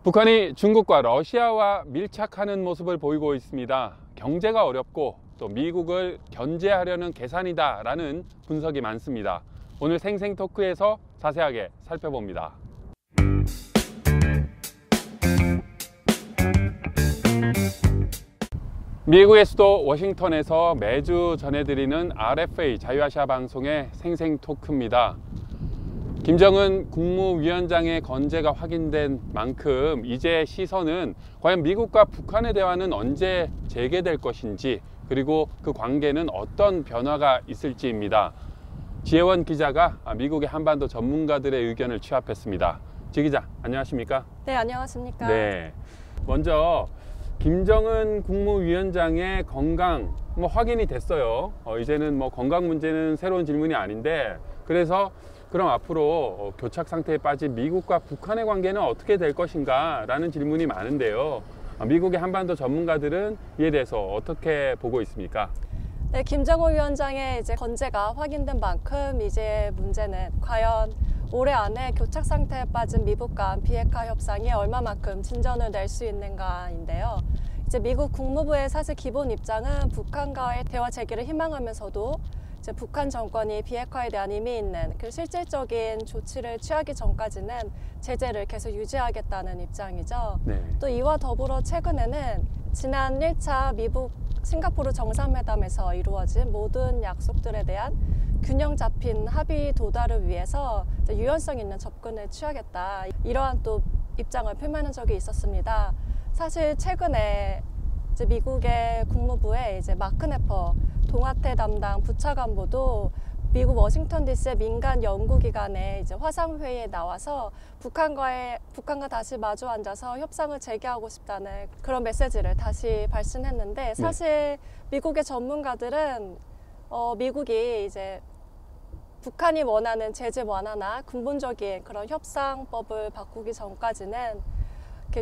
북한이 중국과 러시아와 밀착하는 모습을 보이고 있습니다. 경제가 어렵고 또 미국을 견제하려는 계산이다라는 분석이 많습니다. 오늘 생생토크에서 자세하게 살펴봅니다. 미국의 수도 워싱턴에서 매주 전해드리는 RFA 자유아시아 방송의 생생토크입니다. 김정은 국무위원장의 건재가 확인된 만큼 이제 시선은 과연 미국과 북한의 대화는 언제 재개될 것인지, 그리고 그 관계는 어떤 변화가 있을지입니다. 지혜원 기자가 미국의 한반도 전문가들의 의견을 취합했습니다. 지 기자, 안녕하십니까? 네, 안녕하십니까? 네, 먼저 김정은 국무위원장의 건강 확인이 됐어요. 이제는 건강 문제는 새로운 질문이 아닌데, 그래서 그럼 앞으로 교착 상태에 빠진 미국과 북한의 관계는 어떻게 될 것인가 라는 질문이 많은데요. 미국의 한반도 전문가들은 이에 대해서 어떻게 보고 있습니까? 네, 김정은 위원장의 이제 건재가 확인된 만큼 이제 문제는 과연 올해 안에 교착 상태에 빠진 미국 간 비핵화 협상이 얼마만큼 진전을 낼 수 있는가인데요. 이제 미국 국무부의 사실 기본 입장은 북한과의 대화 재개를 희망하면서도 이제 북한 정권이 비핵화에 대한 의미 있는 그 실질적인 조치를 취하기 전까지는 제재를 계속 유지하겠다는 입장이죠. 네. 또 이와 더불어 최근에는 지난 1차 미국 싱가포르 정상회담에서 이루어진 모든 약속들에 대한 균형 잡힌 합의 도달을 위해서 유연성 있는 접근을 취하겠다, 이러한 또 입장을 표명한 적이 있었습니다. 사실 최근에 이제 미국의 국무부의 이제 마크 네퍼 동아태 담당 부차관보도 미국 워싱턴 DC의 민간 연구기관의 이제 화상회의에 나와서 북한과 다시 마주 앉아서 협상을 재개하고 싶다는 그런 메시지를 다시 발신했는데, 사실 미국의 전문가들은 미국이 이제 북한이 원하는 제재 완화나 근본적인 그런 협상법을 바꾸기 전까지는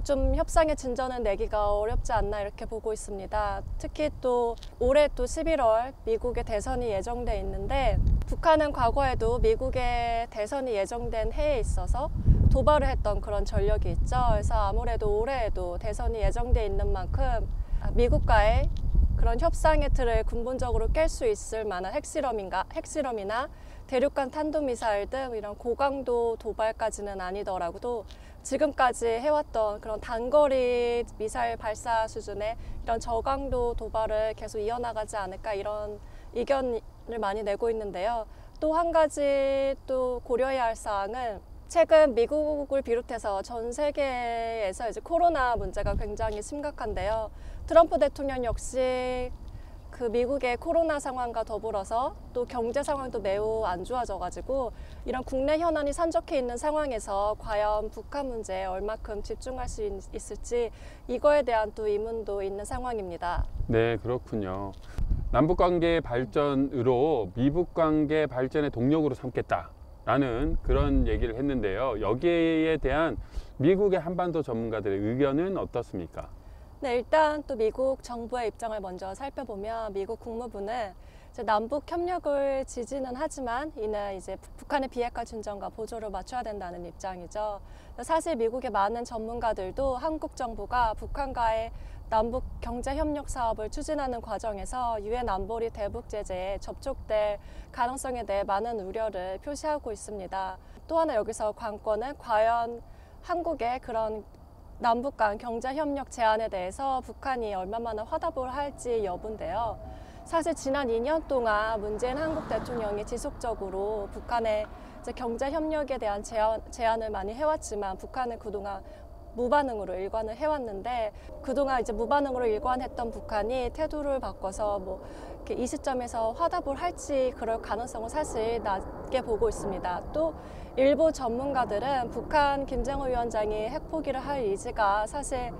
좀 협상의 진전을 내기가 어렵지 않나 이렇게 보고 있습니다. 특히 또 올해 또 11월 미국의 대선이 예정돼 있는데, 북한은 과거에도 미국의 대선이 예정된 해에 있어서 도발을 했던 그런 전력이 있죠. 그래서 아무래도 올해에도 대선이 예정돼 있는 만큼 미국과의 그런 협상의 틀을 근본적으로 깰 수 있을 만한 핵실험이나 대륙간 탄도미사일 등 이런 고강도 도발까지는 아니더라도 지금까지 해왔던 그런 단거리 미사일 발사 수준의 이런 저강도 도발을 계속 이어나가지 않을까, 이런 의견을 많이 내고 있는데요. 또 한 가지 또 고려해야 할 사항은 최근 미국을 비롯해서 전 세계에서 이제 코로나 문제가 굉장히 심각한데요. 트럼프 대통령 역시 그 미국의 코로나 상황과 더불어서 또 경제 상황도 매우 안 좋아져가지고 이런 국내 현안이 산적해 있는 상황에서 과연 북한 문제에 얼마큼 집중할 수 있을지, 이거에 대한 또 의문도 있는 상황입니다. 네, 그렇군요. 남북관계 발전으로 미북관계 발전의 동력으로 삼겠다라는 그런 얘기를 했는데요. 여기에 대한 미국의 한반도 전문가들의 의견은 어떻습니까? 네, 일단 또 미국 정부의 입장을 먼저 살펴보면, 미국 국무부는 이제 남북 협력을 지지는 하지만 이는 이제 북한의 비핵화 진전과 보조를 맞춰야 된다는 입장이죠. 사실 미국의 많은 전문가들도 한국 정부가 북한과의 남북 경제 협력 사업을 추진하는 과정에서 유엔 안보리 대북 제재에 접촉될 가능성에 대해 많은 우려를 표시하고 있습니다. 또 하나 여기서 관건은 과연 한국의 그런 남북 간 경제협력 제안에 대해서 북한이 얼마나 화답을 할지 여부인데요. 사실 지난 2년 동안 문재인 한국 대통령이 지속적으로 북한의 이제 경제협력에 대한 제안을 많이 해왔지만, 북한은 그동안 무반응으로 일관을 해왔는데, 그동안 이제 무반응으로 일관했던 북한이 태도를 바꿔서 이렇게 이 시점에서 화답을 할지, 그럴 가능성은 사실 낮게 보고 있습니다. 또 일부 전문가들은 북한 김정은 위원장이 핵포기를 할 의지가 사실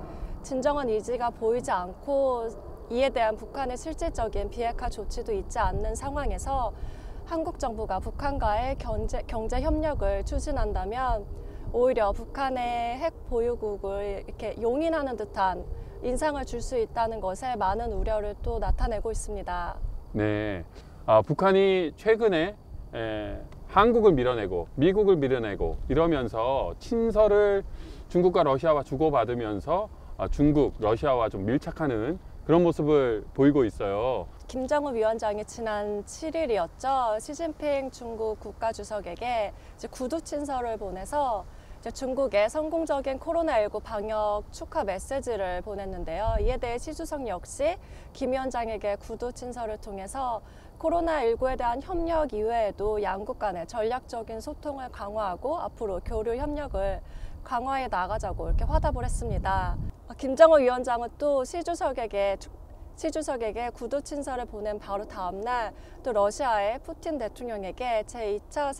진정한 의지가 보이지 않고, 이에 대한 북한의 실질적인 비핵화 조치도 있지 않는 상황에서 한국 정부가 북한과의 경제 협력을 추진한다면 오히려 북한의 핵 보유국을 이렇게 용인하는 듯한 인상을 줄 수 있다는 것에 많은 우려를 또 나타내고 있습니다. 네, 북한이 최근에 한국을 밀어내고 미국을 밀어내고 이러면서 친서를 중국과 러시아와 주고받으면서 중국, 러시아와 좀 밀착하는 그런 모습을 보이고 있어요. 김정은 위원장이 지난 7일이었죠. 시진핑 중국 국가주석에게 이제 구두 친서를 보내서 이제 중국의 성공적인 코로나19 방역 축하 메시지를 보냈는데요. 이에 대해 시 주석 역시 김 위원장에게 구두 친서를 통해서 코로나19에 대한 협력 이외에도 양국 간의 전략적인 소통을 강화하고 앞으로 교류 협력을 강화해 나가자고 이렇게 화답을 했습니다. 김정은 위원장은 또 시 주석에게 구두 친서를 보낸 바로 다음 날 또 러시아의 푸틴 대통령에게 제2차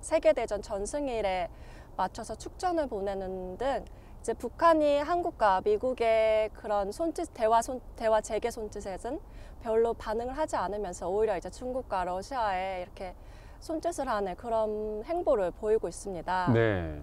세계대전 전승일에 맞춰서 축전을 보내는 등 이제 북한이 한국과 미국의 그런 대화 재개 손짓에는 별로 반응을 하지 않으면서 오히려 이제 중국과 러시아에 이렇게 손짓을 하는 그런 행보를 보이고 있습니다. 네.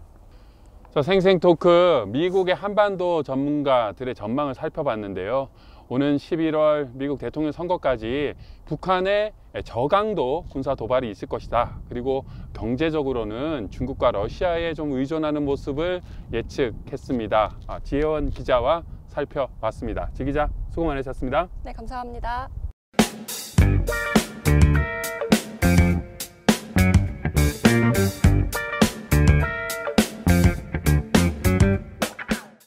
자, 생생토크 미국의 한반도 전문가들의 전망을 살펴봤는데요. 오는 11월 미국 대통령 선거까지 북한의 저강도 군사 도발이 있을 것이다. 그리고 경제적으로는 중국과 러시아에 좀 의존하는 모습을 예측했습니다. 지혜원 기자와 살펴봤습니다. 지 기자 수고 많으셨습니다. 네, 감사합니다.